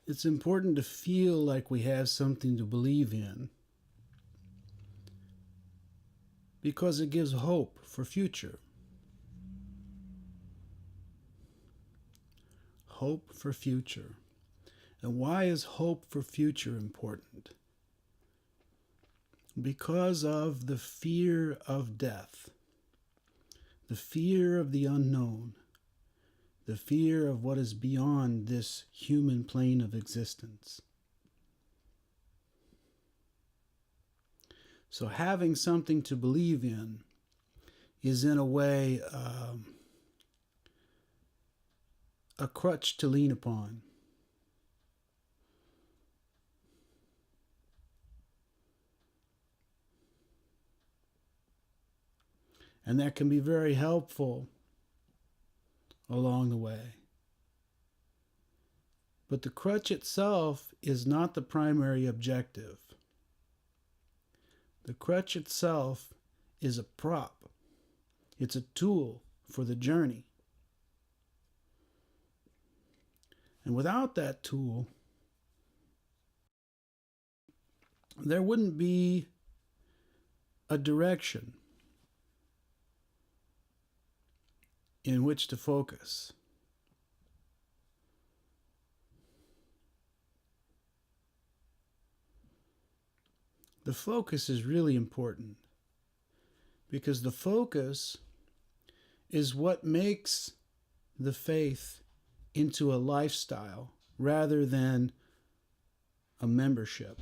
It's important to feel like we have something to believe in because it gives hope for future. Hope for future. And why is hope for future important? Because of the fear of death, the fear of the unknown, the fear of what is beyond this human plane of existence. So having something to believe in is in a way a crutch to lean upon. And that can be very helpful along the way. But the crutch itself is not the primary objective. The crutch itself is a prop. It's a tool for the journey. And without that tool, there wouldn't be a direction in which to focus. The focus is really important because the focus is what makes the faith into a lifestyle rather than a membership.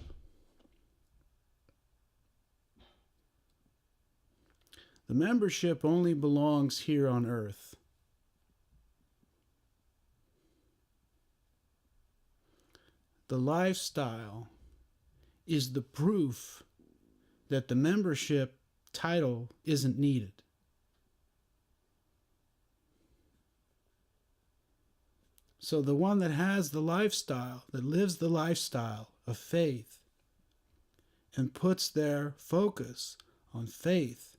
The membership only belongs here on earth. The lifestyle is the proof that the membership title isn't needed. So the one that has the lifestyle, that lives the lifestyle of faith and puts their focus on faith,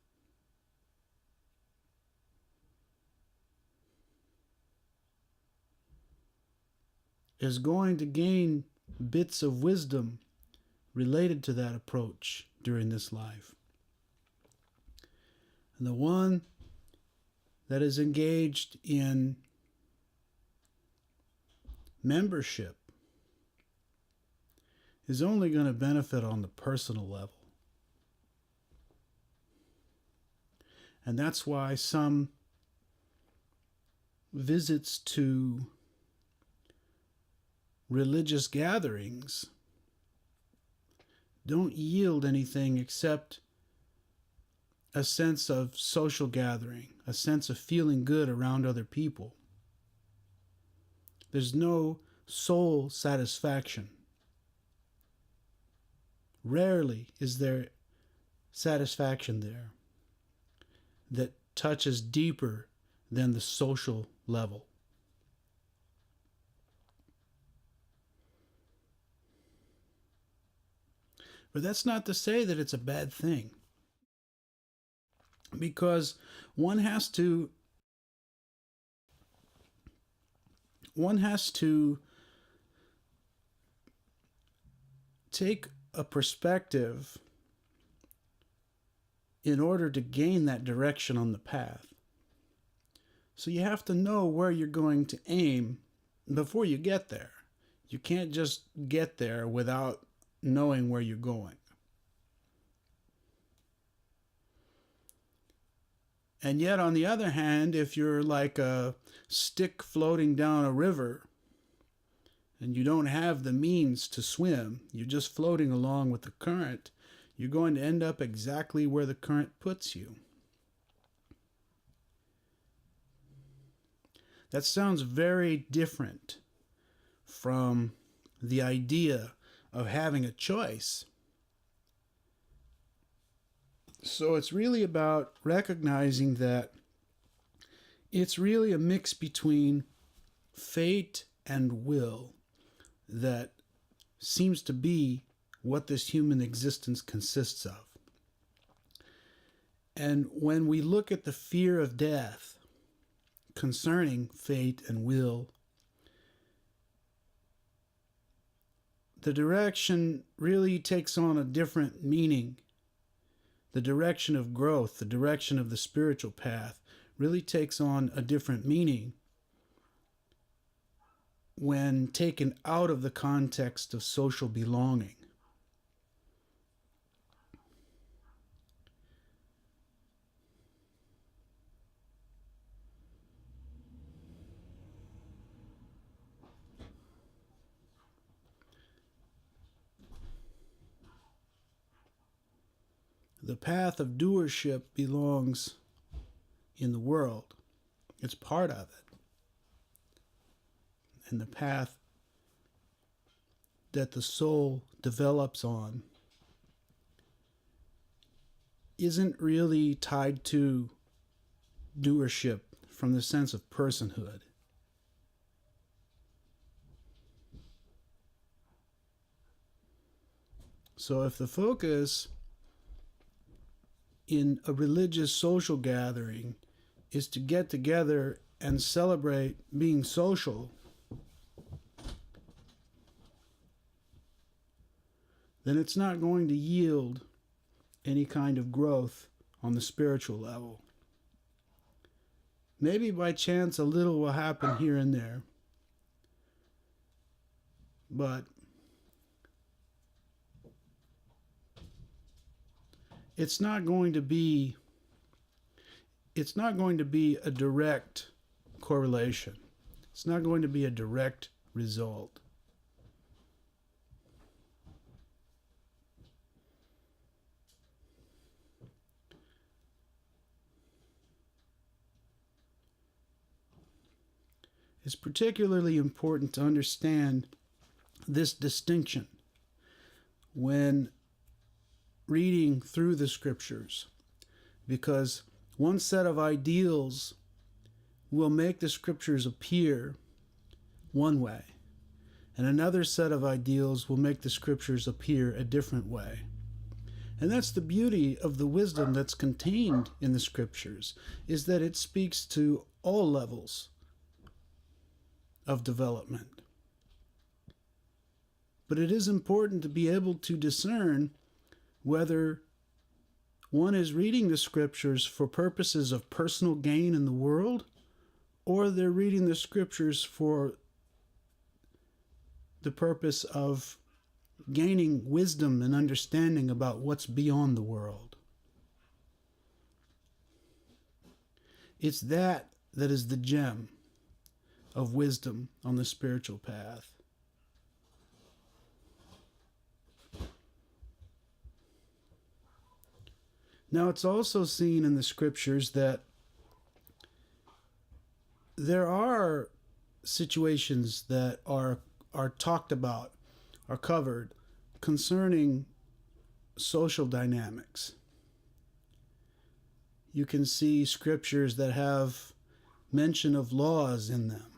is going to gain bits of wisdom related to that approach during this life. And the one that is engaged in membership is only going to benefit on the personal level. And that's why some visits to religious gatherings don't yield anything except a sense of social gathering, a sense of feeling good around other people. There's no soul satisfaction. Rarely is there satisfaction there that touches deeper than the social level. But that's not to say that it's a bad thing, because one has to take a perspective in order to gain that direction on the path. So you have to know where you're going to aim before you get there. You can't just get there without knowing where you're going. And yet, on the other hand, if you're like a stick floating down a river and you don't have the means to swim, you're just floating along with the current, you're going to end up exactly where the current puts you. That sounds very different from the idea of having a choice. So it's really about recognizing that it's really a mix between fate and will that seems to be what this human existence consists of. And when we look at the fear of death concerning fate and will, the direction really takes on a different meaning. The direction of growth, the direction of the spiritual path, really takes on a different meaning when taken out of the context of social belonging. The path of doership belongs in the world. It's part of it. And the path that the soul develops on isn't really tied to doership from the sense of personhood. So if the focus in a religious social gathering is to get together and celebrate being social, then it's not going to yield any kind of growth on the spiritual level. Maybe by chance a little will happen here and there, but it's not going to be a direct correlation. It's not going to be a direct result. It's particularly important to understand this distinction when reading through the scriptures, because one set of ideals will make the scriptures appear one way, and another set of ideals will make the scriptures appear a different way. And that's the beauty of the wisdom that's contained in the scriptures, is that it speaks to all levels of development. But it is important to be able to discern whether one is reading the scriptures for purposes of personal gain in the world, or they're reading the scriptures for the purpose of gaining wisdom and understanding about what's beyond the world. It's that is the gem of wisdom on the spiritual path. Now, it's also seen in the scriptures that there are situations that are talked about, are covered, concerning social dynamics. You can see scriptures that have mention of laws in them.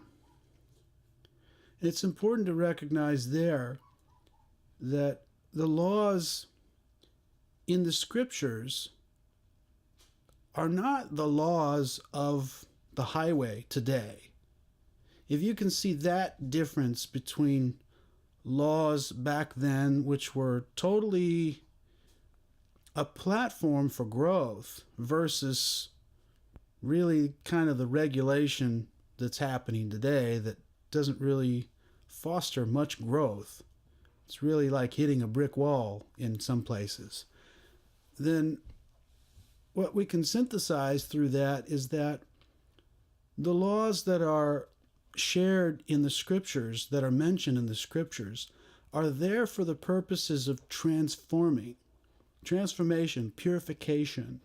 And it's important to recognize there that the laws in the scriptures are not the laws of the highway today. If you can see that difference between laws back then, which were totally a platform for growth, versus really kind of the regulation that's happening today that doesn't really foster much growth. It's really like hitting a brick wall in some places. Then what we can synthesize through that is that the laws that are shared in the scriptures, that are mentioned in the scriptures, are there for the purposes of transformation, purification.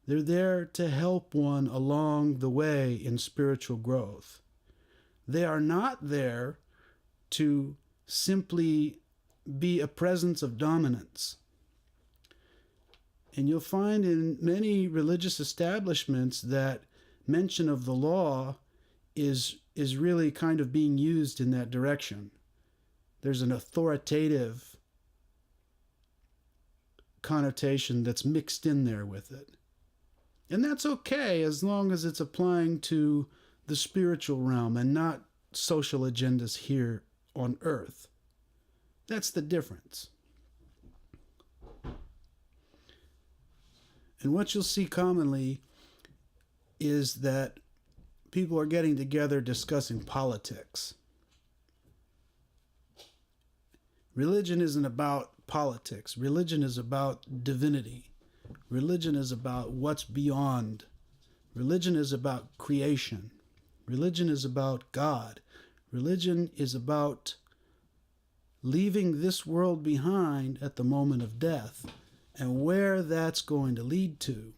They're there to help one along the way in spiritual growth. They are not there to simply be a presence of dominance. And you'll find in many religious establishments that mention of the law is really kind of being used in that direction. There's an authoritative connotation that's mixed in there with it. And that's okay as long as it's applying to the spiritual realm and not social agendas here on earth. That's the difference. And what you'll see commonly is that people are getting together discussing politics. Religion isn't about politics. Religion is about divinity. Religion is about what's beyond. Religion is about creation. Religion is about God. Religion is about leaving this world behind at the moment of death and where that's going to lead to.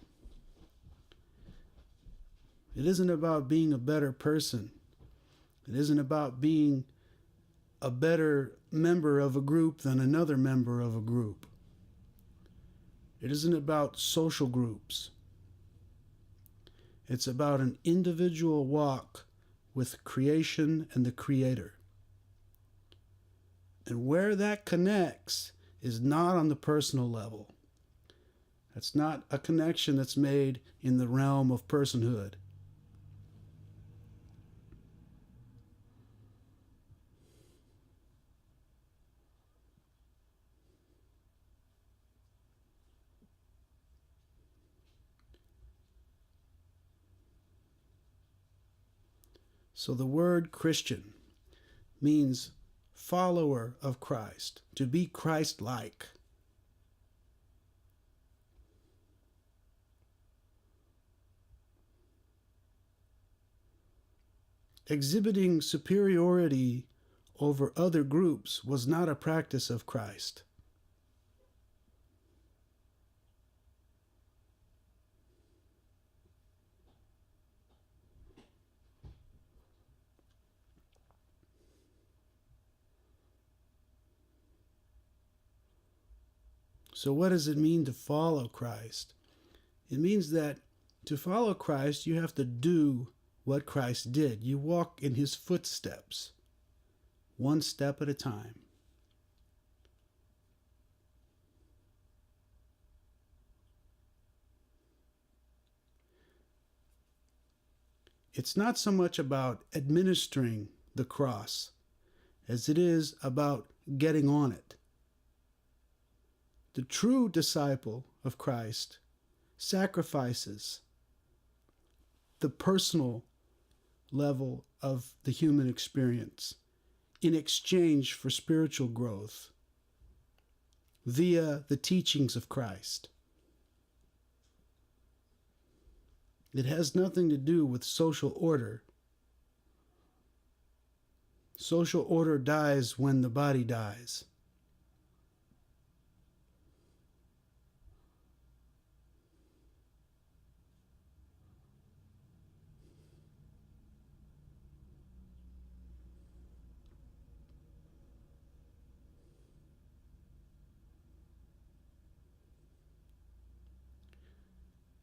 It isn't about being a better person. It isn't about being a better member of a group than another member of a group. It isn't about social groups. It's about an individual walk with creation and the Creator. And where that connects is not on the personal level. That's not a connection that's made in the realm of personhood. So the word Christian means follower of Christ, to be Christ-like. Exhibiting superiority over other groups was not a practice of Christ. So what does it mean to follow Christ? It means that to follow Christ, you have to do what Christ did. You walk in his footsteps, one step at a time. It's not so much about administering the cross as it is about getting on it. The true disciple of Christ sacrifices the personal level of the human experience in exchange for spiritual growth via the teachings of Christ. It has nothing to do with social order. Social order dies when the body dies.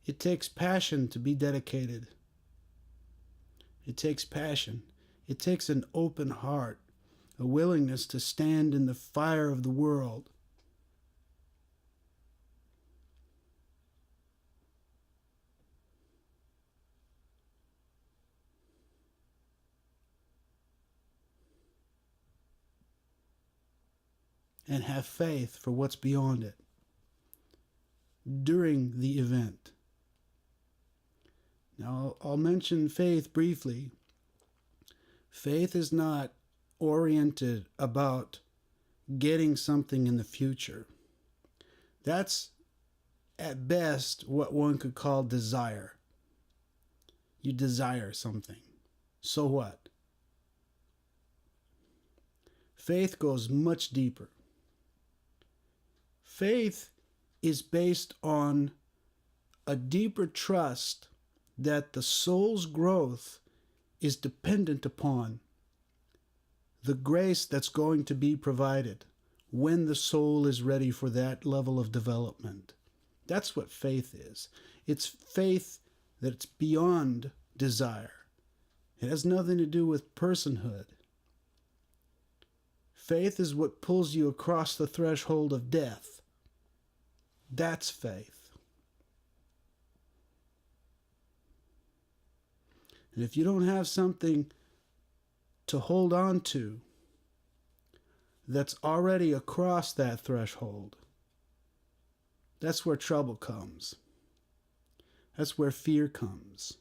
It takes passion to be dedicated. It takes passion. It takes an open heart, a willingness to stand in the fire of the world. And have faith for what's beyond it during the event. Now, I'll mention faith briefly. Faith is not oriented about getting something in the future. That's, at best, what one could call desire. You desire something. So what? Faith goes much deeper. Faith is based on a deeper trust that the soul's growth is dependent upon the grace that's going to be provided when the soul is ready for that level of development. That's what faith is. It's faith that's beyond desire. It has nothing to do with personhood. Faith is what pulls you across the threshold of death. That's faith. And if you don't have something to hold on to, that's already across that threshold. That's where trouble comes. That's where fear comes.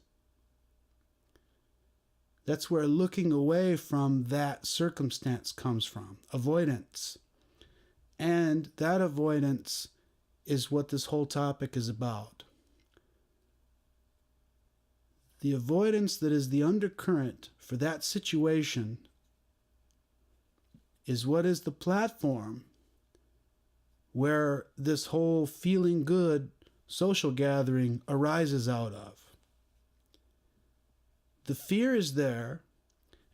That's where looking away from that circumstance comes from. Avoidance. And that avoidance is what this whole topic is about. The avoidance that is the undercurrent for that situation is what is the platform where this whole feeling good social gathering arises out of. The fear is there,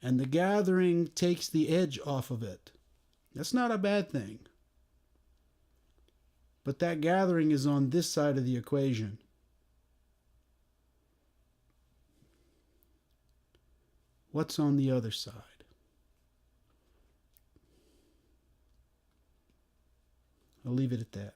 and the gathering takes the edge off of it. That's not a bad thing. But that gathering is on this side of the equation. What's on the other side? I'll leave it at that.